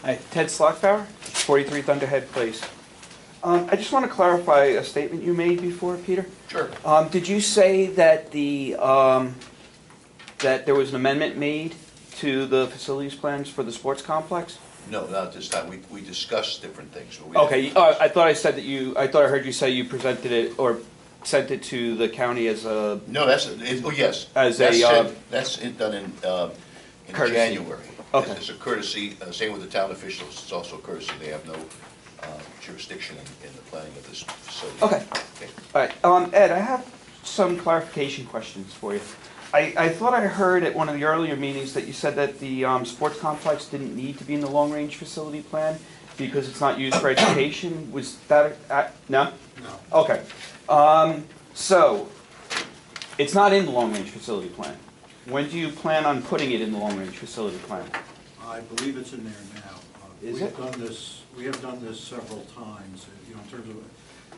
Hi, Ted Slockbauer, 43 Thunderhead Place. I just want to clarify a statement you made before, Peter. Sure. Did you say that that there was an amendment made to the facilities plans for the sports complex? No, not this time. We discussed different things. But we Okay, I thought I said that I heard you say you presented it or sent it to the county as a... No, yes. As that's done in courtesy. January. Okay. It's a courtesy, same with the town officials. It's also a courtesy. They have no jurisdiction in the planning of this facility. Okay. All right. Ed, I have some clarification questions for you. I thought I heard at one of the earlier meetings that you said that the sports complex didn't need to be in the long-range facility plan because it's not used for education. Was that no? No. Okay. So it's not in the long-range facility plan. When do you plan on putting it in the long-range facility plan? I believe it's in there now. Is it? We have done this several times. You know, in terms of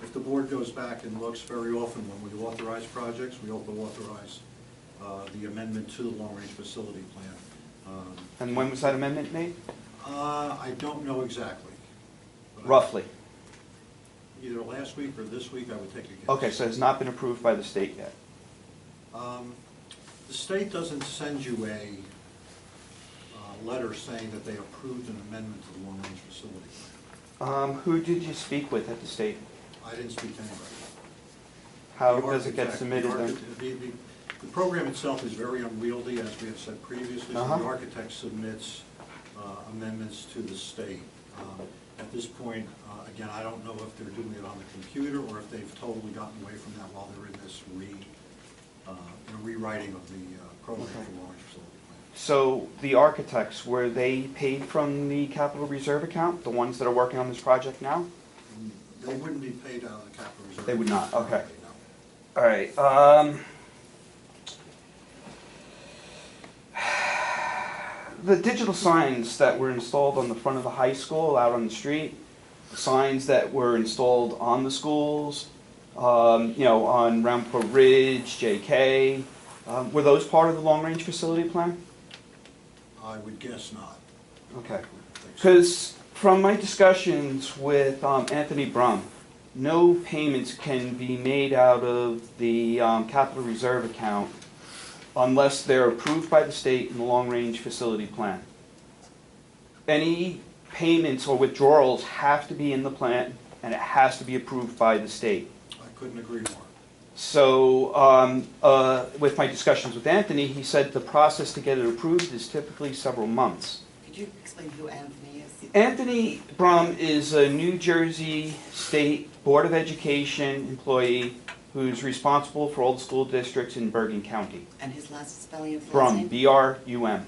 if the board goes back and looks, very often when we authorize projects, we also authorize the amendment to the long-range facility plan. And when was that amendment made? I don't know exactly. Roughly. Either last week or this week, I would take a guess. Okay, so it's not been approved by the state yet. The state doesn't send you a letter saying that they approved an amendment to the long-range facility plan. Who did you speak with at the state? I didn't speak to anybody. How The does it get architect- submitted the then? architect- The program itself is very unwieldy, as we have said previously, so the architect submits amendments to the state. At this point, again, I don't know if they're doing it on the computer or if they've totally gotten away from that while they're in this rewriting of the program for long-range facility plan. So the architects, were they paid from the capital reserve account, the ones that are working on this project now? They wouldn't be paid out of the capital reserve. They would not, okay. No. All right. The digital signs that were installed on the front of the high school out on the street, the signs that were installed on the schools, on Rampo Ridge, JK, were those part of the long-range facility plan? I would guess not. Okay. Because from my discussions with Anthony Brum, no payments can be made out of the capital reserve account unless they're approved by the state in the long-range facility plan. Any payments or withdrawals have to be in the plan, and it has to be approved by the state. I couldn't agree more. So with my discussions with Anthony, he said the process to get it approved is typically several months. Could you explain who Anthony is? Anthony Brum is a New Jersey State Board of Education employee who's responsible for all the school districts in Bergen County. And his last spelling of his last Brum, name? B-R-U-M.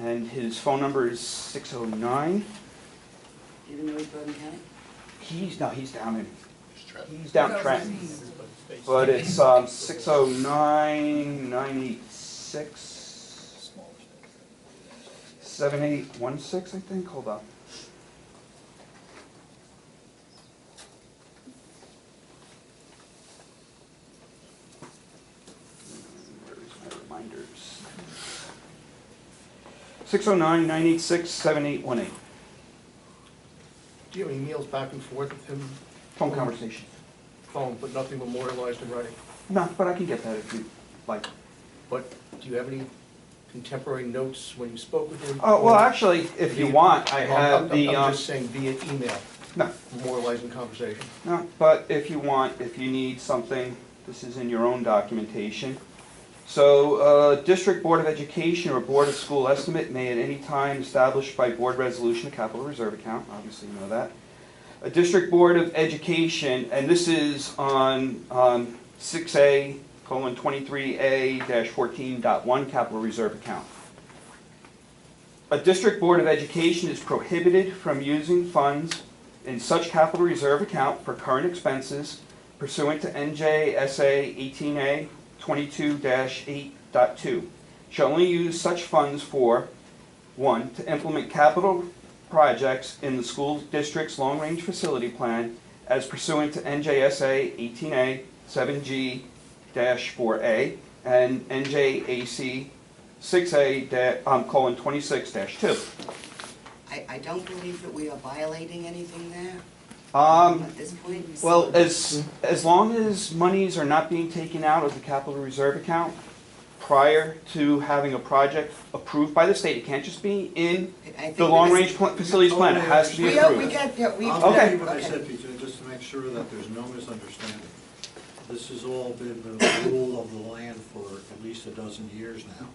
And his phone number is 609. Do you even know he's Bergen County? He's down in, Trenton. he's down Trenton. But it's 609-986. 7816, I think. Hold on. Where's my reminders? 609-986-7818. Do you have emails back and forth with him? Phone conversation. Phone, but nothing memorialized in writing? No, but I can get that if you like. But do you have any contemporary notes when you spoke with him? Oh, well, actually, if you want, I have the... I'm just saying via email, No, memorializing conversation. no, but if you want, if you need something, this is in your own documentation. So, District Board of Education or Board of School Estimate may at any time established by board resolution a capital reserve account, obviously you know that. A District Board of Education, and this is on 6A:23A-14.1 capital reserve account. A District Board of Education is prohibited from using funds in such capital reserve account for current expenses pursuant to NJSA 18A 22-8.2. Shall only use such funds for 1. To implement capital projects in the school district's long-range facility plan as pursuant to NJSA 18A 7G-4A and NJAC 6A:26-2. I don't believe that we are violating anything there Um, at this point. Well, as long as monies are not being taken out of the capital reserve account prior to having a project approved by the state, it can't just be in I think the long-range facilities plan, it has to be We approved. get, yeah, we. I'll Okay. tell you what I said, Peter, just to make sure that there's no misunderstanding. This has all been the rule of the land for at least a dozen years now.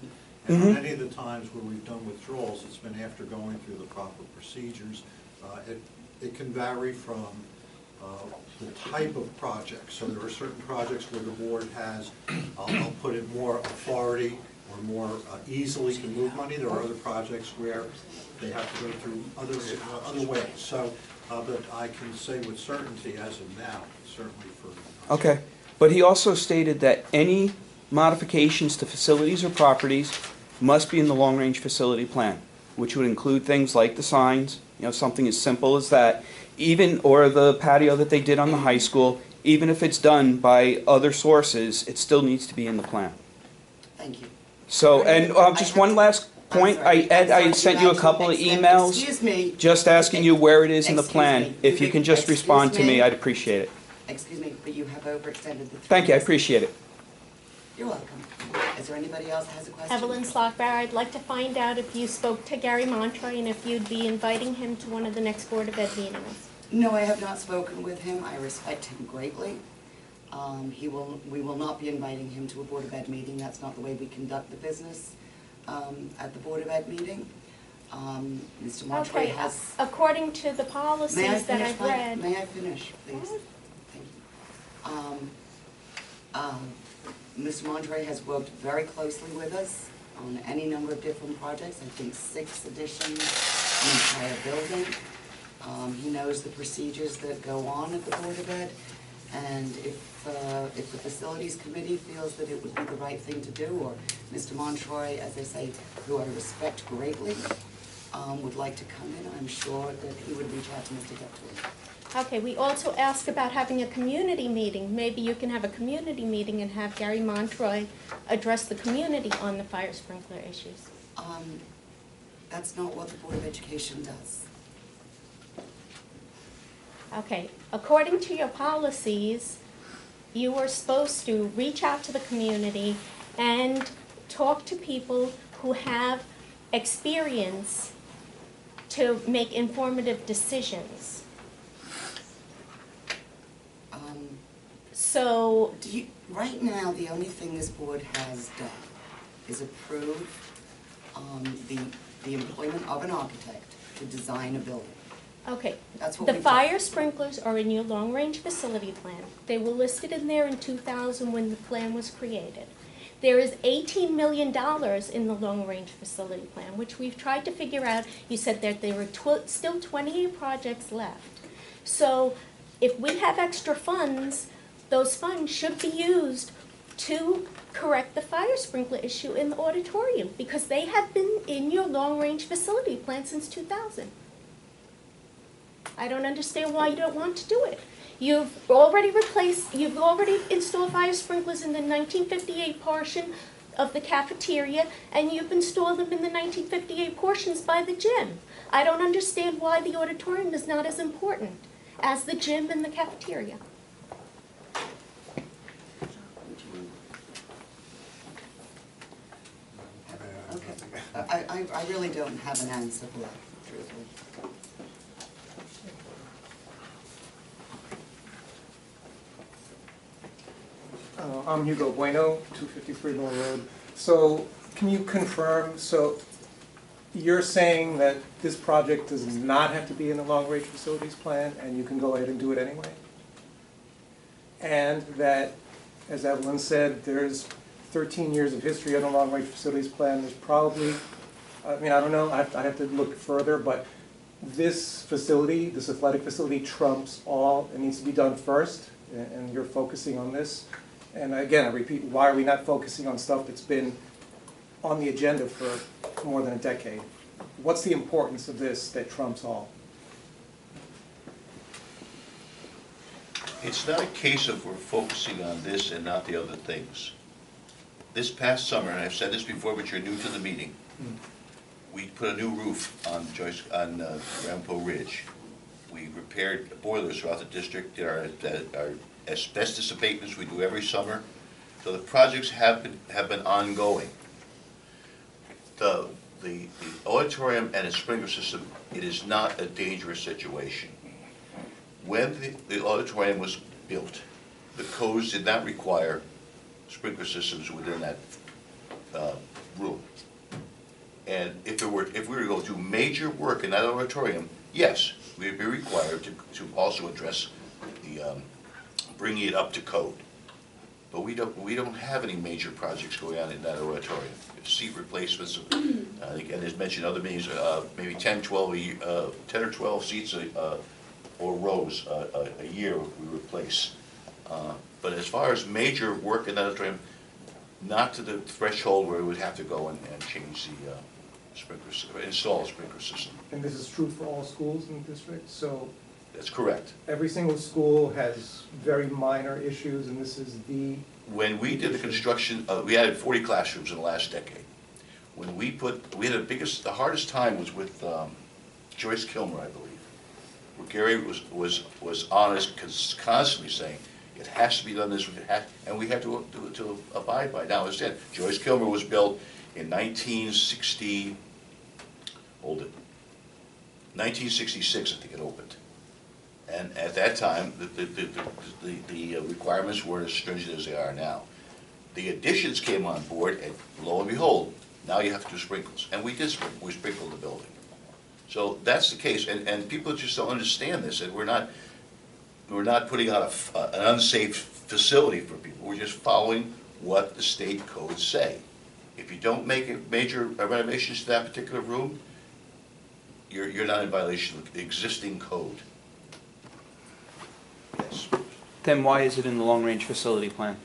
And Mhm. many of the times where we've done withdrawals, it's been after going through the proper procedures. It can vary from the type of project. So there are certain projects where the board has, I'll put it, more authority or more easily can move money. There are other projects where they have to go through other ways. So, but I can say with certainty as of now, certainly for. Okay, but he also stated that any modifications to facilities or properties must be in the long-range facility plan, which would include things like the signs, something as simple as that, even, or the patio that they did on the high school, even if it's done by other sources, it still needs to be in the plan. Thank you. So, and just one last point, Ed, I sent you a couple of emails. Excuse me. Just asking you where it is in the Excuse plan. me. If you can just respond to Excuse me, me. I'd appreciate it. Excuse me, but you have overextended the. Thank you, I appreciate it. You're welcome. Is there anybody else that has a question? Evelyn Slockbar, I'd like to find out if you spoke to Gary Montroy and if you'd be inviting him to one of the next Board of Ed meetings. No, I have not spoken with him. I respect him greatly. We will not be inviting him to a Board of Ed meeting. That's not the way we conduct the business at the Board of Ed meeting. Mr. Montroy Okay, has. according to the May I policies that finish I've my- read. May I finish, please? Thank you. Mr. Montroy has worked very closely with us on any number of different projects, I think 6 additions, an entire building. He knows the procedures that go on at the Board of Ed, and if the Facilities Committee feels that it would be the right thing to do, or Mr. Montroy, as I say, who I respect greatly, would like to come in, I'm sure that he would reach out to Mr. Gephardt. Okay, we also asked about having a community meeting. Maybe you can have a community meeting and have Gary Montroy address the community on the fire sprinkler issues. That's not what the Board of Education does. Okay, according to your policies, you were supposed to reach out to the community and talk to people who have experience to make informative decisions. So, Right now, the only thing this board has done is approve the employment of an architect to design a building. okay, That's what the we've done. fire sprinklers are in your long-range facility plan. They were listed in there in 2000 when the plan was created. There is $18 million in the long-range facility plan, which we've tried to figure out. You said that there were still 28 projects left. So if we have extra funds, those funds should be used to correct the fire sprinkler issue in the auditorium, because they have been in your long-range facility plan since 2000. I don't understand why you don't want to do it. You've already installed fire sprinklers in the 1958 portion of the cafeteria, and you've installed them in the 1958 portions by the gym. I don't understand why the auditorium is not as important as the gym and the cafeteria. Okay. I really don't have an answer for that, truthfully. I'm Hugo Bueno, 253 Mill Road. So can you confirm, so you're saying that this project does not have to be in the long-range facilities plan and you can go ahead and do it anyway? And that, as Evelyn said, there's 13 years of history on the long-range facilities plan. There's probably, I mean, I don't know, I have to look further, but this facility, this athletic facility trumps all. It needs to be done first, and you're focusing on this. And again, I repeat, why are we not focusing on stuff that's been on the agenda for more than a decade? What's the importance of this that trumps all? It's not a case of we're focusing on this and not the other things. This past summer, and I've said this before, but you're new to the meeting, we put a new roof on Rampo Ridge. We repaired boilers throughout the district, did our asbestos abatements we do every summer. So the projects have been ongoing. The auditorium and its sprinkler system, it is not a dangerous situation. When the auditorium was built, the codes did not require sprinkler systems within that room. And if we were to go do major work in that auditorium, yes, we'd be required to also address the bringing it up to code. But we don't have any major projects going on in that auditorium. Seat replacements, I think, and as mentioned, other meetings, maybe 10 or 12 seats or rows a year we replace. But as far as major work in that auditorium, not to the threshold where we would have to go and change the install a sprinkler system. And this is true for all schools in the district, so That's correct. every single school has very minor issues, and this is the... When we did the construction, we added 40 classrooms in the last decade. When we had the hardest time was with Joyce Kilmer, I believe, where Gary was honest, constantly saying, it has to be done this way, and we had to abide by it. Now, as I said, Joyce Kilmer was built in 1966, I think it opened. And at that time, the requirements weren't as stringent as they are now. The additions came on board, and lo and behold, now you have to do sprinkles. And we sprinkled the building. So that's the case, and people just don't understand this, and we're not putting out an unsafe facility for people. We're just following what the state codes say. If you don't make major renovations to that particular room, you're not in violation of the existing code. Yes. Then why is it in the long-range facility plan?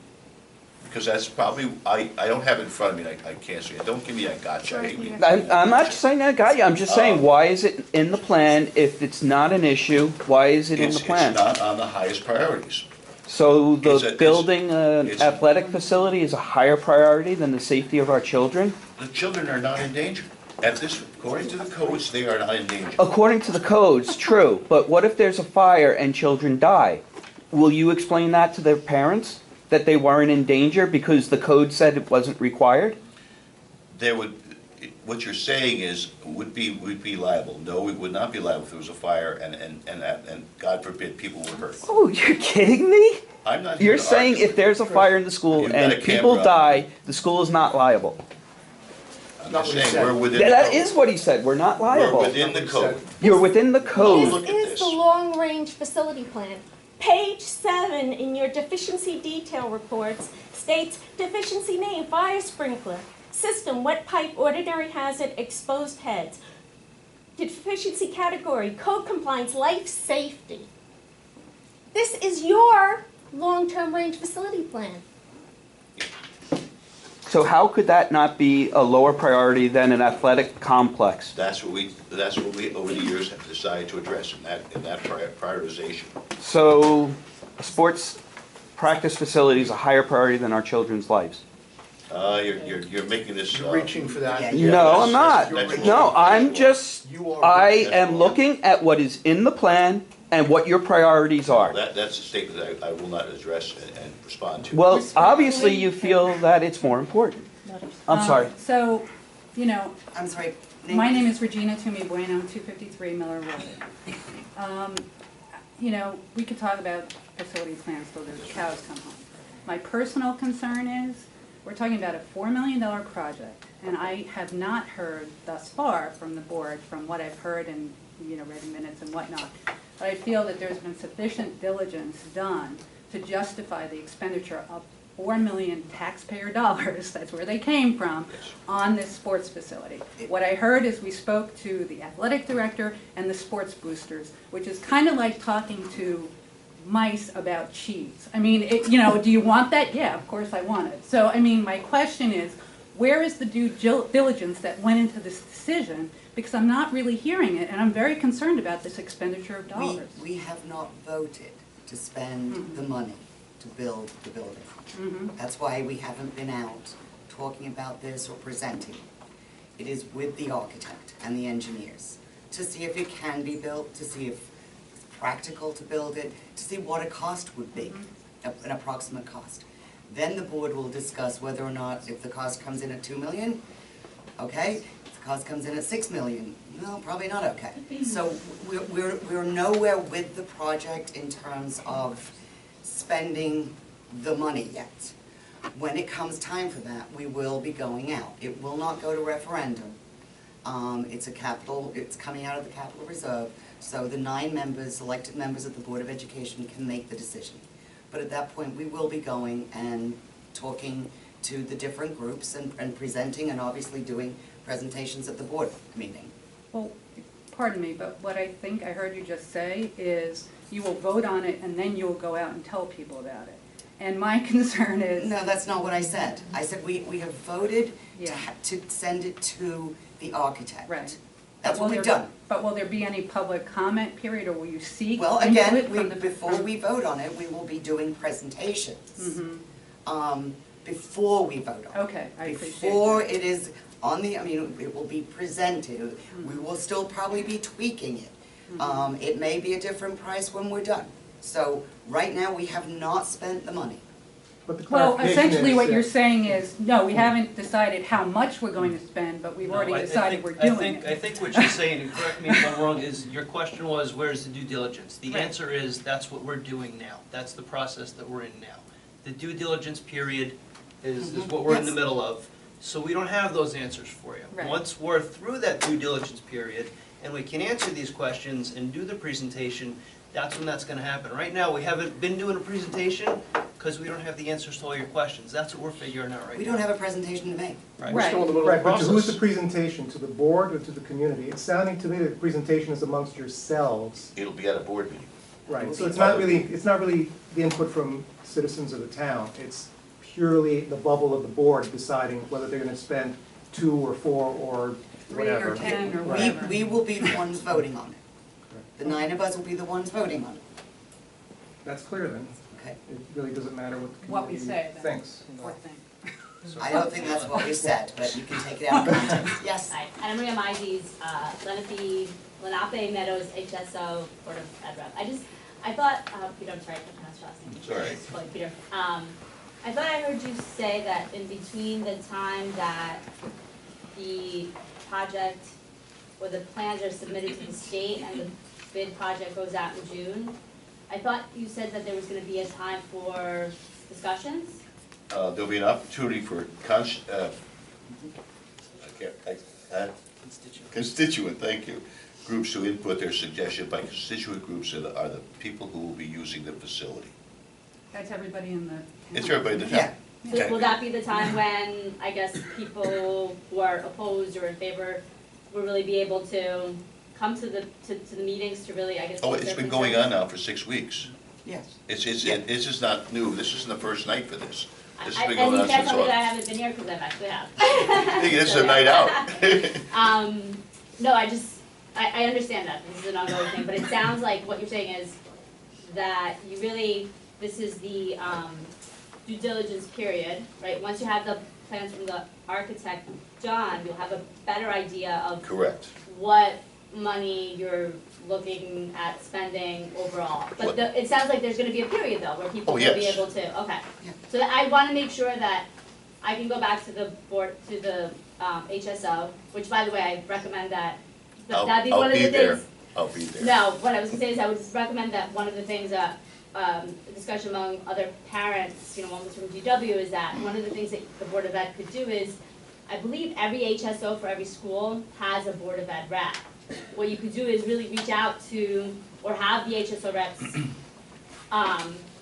Because that's probably, I don't have it in front of me, I can't see it. Don't give me a gotcha. I'm not saying I got you, I'm just saying, why is it in the plan if it's not an issue? Why is it in the plan? It's not on the highest priorities. So It's the building an it's- athletic facility is a higher priority than the safety of our children? The children are not in danger. According to the codes, they are not in danger. According to the codes, true, but what if there's a fire and children die? Will you explain that to their parents, that they weren't in danger because the code said it wasn't required? What you're saying is, would be liable. No, we would not be liable if there was a fire and God forbid people were hurt. Oh, you're kidding me? I'm not here You're to saying argue. if there's a fire in the school You've got and a people camera. die, the school is not liable? I'm Not just what he saying, said. we're within the code. That is what he said, we're not We're liable. within the code. You're within the code. Look at This is this. the long-range facility plan. Page 7 in your deficiency detail reports states deficiency name, fire sprinkler, system, wet pipe, ordinary hazard, exposed heads. Deficiency category, code compliance, life safety. This is your long-term range facility plan. So how could that not be a lower priority than an athletic complex? That's what we over the years have decided to address in that prioritization. So a sports practice facility is a higher priority than our children's lives? You're making this. You're reaching for that. Yeah, No, I'm not. that's- No, I'm just, You are. I am looking at what is in the plan and what your priorities are. That's a statement that I will not address and respond to. Well, obviously you feel that it's more important. I'm sorry. So, you know, I'm sorry. my name is Regina Toomey Bueno, 253 Miller Road. You know, we could talk about facility plans till the cows come home. My personal concern is, we're talking about a $4 million project, and I have not heard thus far from the board, from what I've heard and, you know, read in minutes and whatnot, but I feel that there's been sufficient diligence done to justify the expenditure of $4 million taxpayer dollars, that's where they came from, on this sports facility. What I heard is we spoke to the athletic director and the sports boosters, which is kind of like talking to mice about cheese. I mean, you know, do you want that? Yeah, of course I want it. So, I mean, my question is, where is the due diligence that went into this decision? Because I'm not really hearing it, and I'm very concerned about this expenditure of dollars. We have not voted to spend the money to build the building. That's why we haven't been out talking about this or presenting, it is with the architect and the engineers to see if it can be built, to see if it's practical to build it, to see what a cost would be, an approximate cost. Then the board will discuss whether or not, if the cost comes in at 2 million, okay, if the cost comes in at 6 million, no, probably not okay. So we're nowhere with the project in terms of spending the money yet. When it comes time for that, we will be going out. It will not go to referendum. It's coming out of the capital reserve, so the 9 members, elected members of the Board of Education can make the decision. But at that point, we will be going and talking to the different groups and presenting and obviously doing presentations at the board meeting. Well, pardon me, but what I think I heard you just say is you will vote on it and then you'll go out and tell people about it. And my concern is... No, that's not what I said. I said we have voted Yeah. to send it to the architect. Right. That's But will what we've there- done. But will there be any public comment period, or will you seek Well, input again, from the... before we vote on it, we will be doing presentations. Mhm. Before we vote on it. Okay, I appreciate Before that. it is on the, I mean, it will be presented. We will still probably be tweaking it. It may be a different price when we're done. So right now, we have not spent the money. But the Well, clarification essentially is what that- you're saying is, no, we haven't decided how much we're going to spend, but we've already decided we're doing it. I think what she's saying, and correct me if I'm wrong, is your question was, where's the due diligence? The Right. answer is, that's what we're doing now. That's the process that we're in now. The due diligence period is what we're in the Yes. middle of. So we don't have those answers for you. Right. Once we're through that due diligence period, and we can answer these questions and do the presentation, that's when that's gonna happen. Right now, we haven't been doing a presentation because we don't have the answers to all your questions. That's what we're figuring out right now. We don't have a presentation to make. Right. We're still in the middle of Right, the but to who's the process. presentation? To the board or to the community? It's sounding to me that the presentation is amongst yourselves. It'll be at a board meeting. Right, so it's not really the input from citizens of the town. It's purely the bubble of the board deciding whether they're gonna spend 2 or 4 or 3 whatever. or 10 or Right. whatever. We will be the ones voting on it. The 9 of us will be the ones voting on it. That's clear then. Okay. It really doesn't matter what the What we community say then. thinks. Or think. I don't think that's what we said, but you can take it out of context. Yes? Hi, Anna Maria Maides, Lenape Meadows HSO Board of Ed Rep. I thought, Peter, I'm sorry, I pronounced your last name. It's all right. Well, Peter. I thought I heard you say that in between the time that the project or the plans are submitted to the state and the bid project goes out in June, I thought you said that there was gonna be a time for discussions? There'll be an opportunity for constituent, thank you, groups to input their suggestion. By constituent groups are the people who will be using the facility. That's everybody in the... It's everybody in the Yeah. town. So will that be the time when, I guess, people who are opposed or in favor will really be able to come to the meetings to really, I guess, Oh, voice it's their been going on concerns? now for 6 weeks. Yes. It's just not new. This isn't the first night for this. This has been And going you on can't since tell me that I August. haven't been here, because I actually have. I think this is a night out. No, I understand that, this is an ongoing thing, but it sounds like what you're saying is that you really, this is the, due diligence period, right? Once you have the plans from the architect done, you'll have a better idea of Correct. what money you're looking at spending overall. But What- it sounds like there's gonna be a period though, where people Oh, will be yes. able to, okay. Yeah. So that I wanna make sure that I can go back to the board, to the HSO, which by the way, I recommend that, that'd be one of the things. I'll be there. No, what I was gonna say is I would just recommend that one of the things that, a discussion among other parents, one was from GW, is that one of the things that the Board of Ed could do is, I believe every HSO for every school has a Board of Ed rep. What you could do is really reach out to, or have the HSO reps,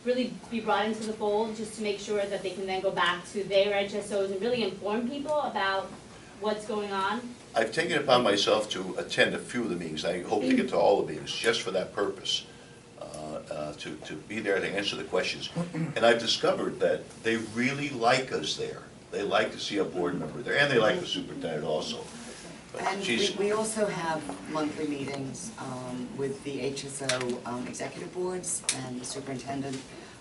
really be brought into the fold, just to make sure that they can then go back to their HSOs and really inform people about what's going on. I've taken it upon myself to attend a few of the meetings. I hope to get to all the meetings, just for that purpose, to be there to answer the questions. And I've discovered that they really like us there. They like to see a board member there, and they like the superintendent also. But And she's, we also have monthly meetings with the HSO executive boards and the superintendent,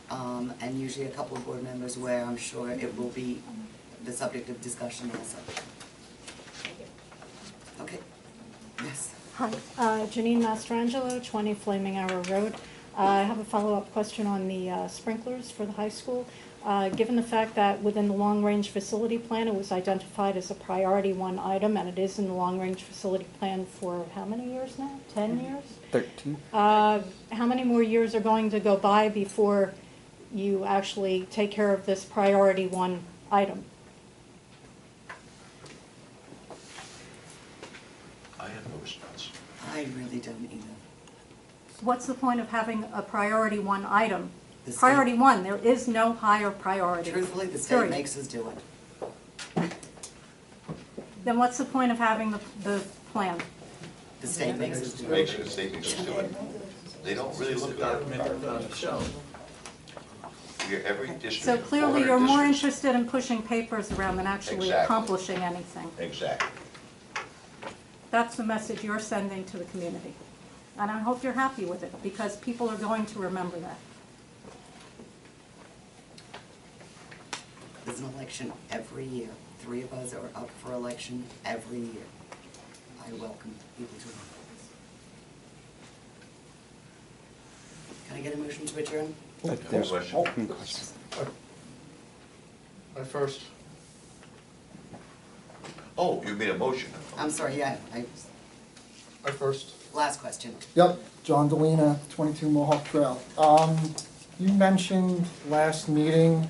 and usually a couple of board members where I'm sure it will be the subject of discussion also. Okay, yes. Hi, Janine Mastrangelo, 20 Flaming Arrow Road. I have a follow-up question on the sprinklers for the high school. Given the fact that within the long-range facility plan, it was identified as a priority 1 item, and it is in the long-range facility plan for how many years now? 10 years? 13. How many more years are going to go by before you actually take care of this priority 1 item? I have no response. I really don't either. What's the point of having a priority 1 item? The state- Priority 1, there is no higher priority. Truthfully, the state Period. makes us do it. Then what's the point of having the plan? The state makes us do it. Makes it, they makes us do it. They don't really look at it. Every district. So clearly, 400 you're more districts. interested in pushing papers around than actually Exactly. accomplishing anything. Exactly. That's the message you're sending to the community. And I hope you're happy with it, because people are going to remember that. There's an election every year. 3 of us are up for election every year. I welcome people to run. Can I get a motion to adjourn? There's Question. question. I first. Oh, you made a motion. I'm sorry, yeah, I first. last question. Yep, John Delina, 22 Mohawk Trail. You mentioned last meeting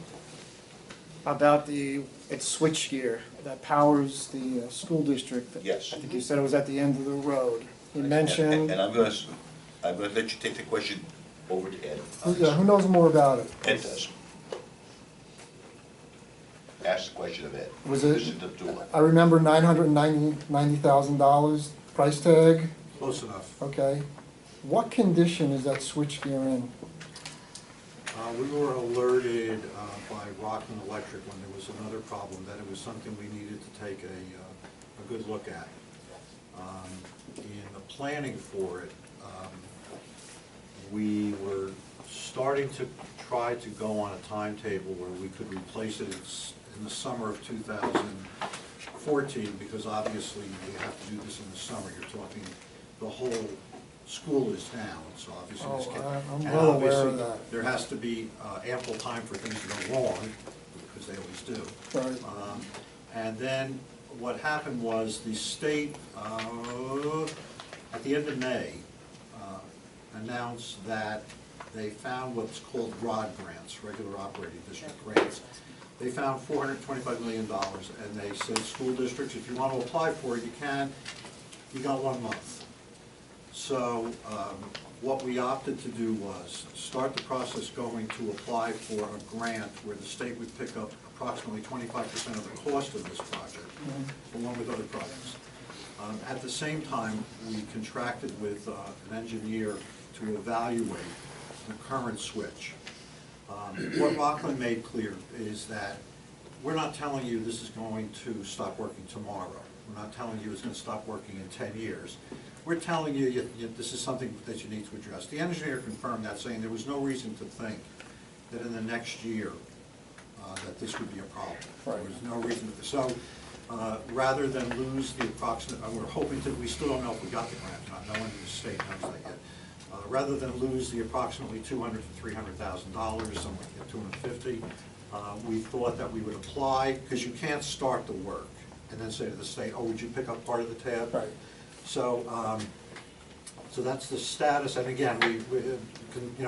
about it's switchgear that powers the school district. Yes. I think you said it was at the end of the road. You And mentioned, I'm gonna let you take the question over to Ed. who knows more about it? Ed does. Ask the question of Ed. Was it- Listen to Dula. I remember $990,000 price tag, Close enough. okay. What condition is that switchgear in? We were alerted by Rockland Electric when there was another problem, that it was something we needed to take a good look at. In the planning for it, we were starting to try to go on a timetable where we could replace it in the summer of 2014, because obviously we have to do this in the summer. You're talking, the whole school is down, so obviously this can't. I'm and well aware obviously of that. There has to be ample time for things to go wrong, because they always do. Right. And then what happened was the state, at the end of May, announced that they found what's called ROD grants, regular operating district grants. They found $425 million, and they said, school districts, if you want to apply for it, you can. You got 1 month. So what we opted to do was start the process going to apply for a grant where the state would pick up approximately 25% of the cost of this project, along with other projects. At the same time, we contracted with an engineer to evaluate the current switch. What Rockland made clear is that we're not telling you this is going to stop working tomorrow. We're not telling you it's going to stop working in 10 years. We're telling you, this is something that you need to address. The engineer confirmed that, saying there was no reason to think that in the next year that this would be a problem. There was no reason. So rather than lose the approximate, we're hoping that, we still don't know if we got the grant or not. No one in the state knows that yet. Rather than lose the approximately $200,000 to $300,000, somewhere like $250,000, we thought that we would apply, because you can't start the work and then say to the state, oh, would you pick up part of the tab? Right. So, so that's the status, and again,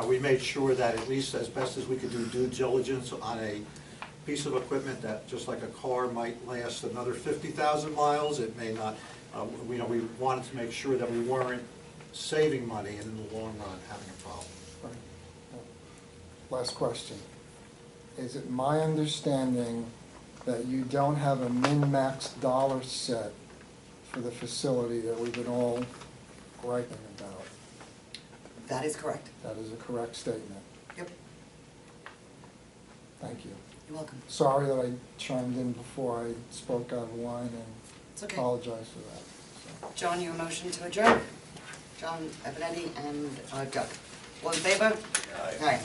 we made sure that at least as best as we could do due diligence on a piece of equipment that, just like a car, might last another 50,000 miles, it may not. We wanted to make sure that we weren't saving money and in the long run having a problem. Right. Last question. Is it my understanding that you don't have a min-max dollar set for the facility that we've been all griping about? That is correct. That is a correct statement. Yep, Thank you. you're welcome. Sorry that I chimed in before I spoke out of line, It's and okay. apologize for that. John, your motion to adjourn? John, Ebenetti, and Doug. All in favor? Aye.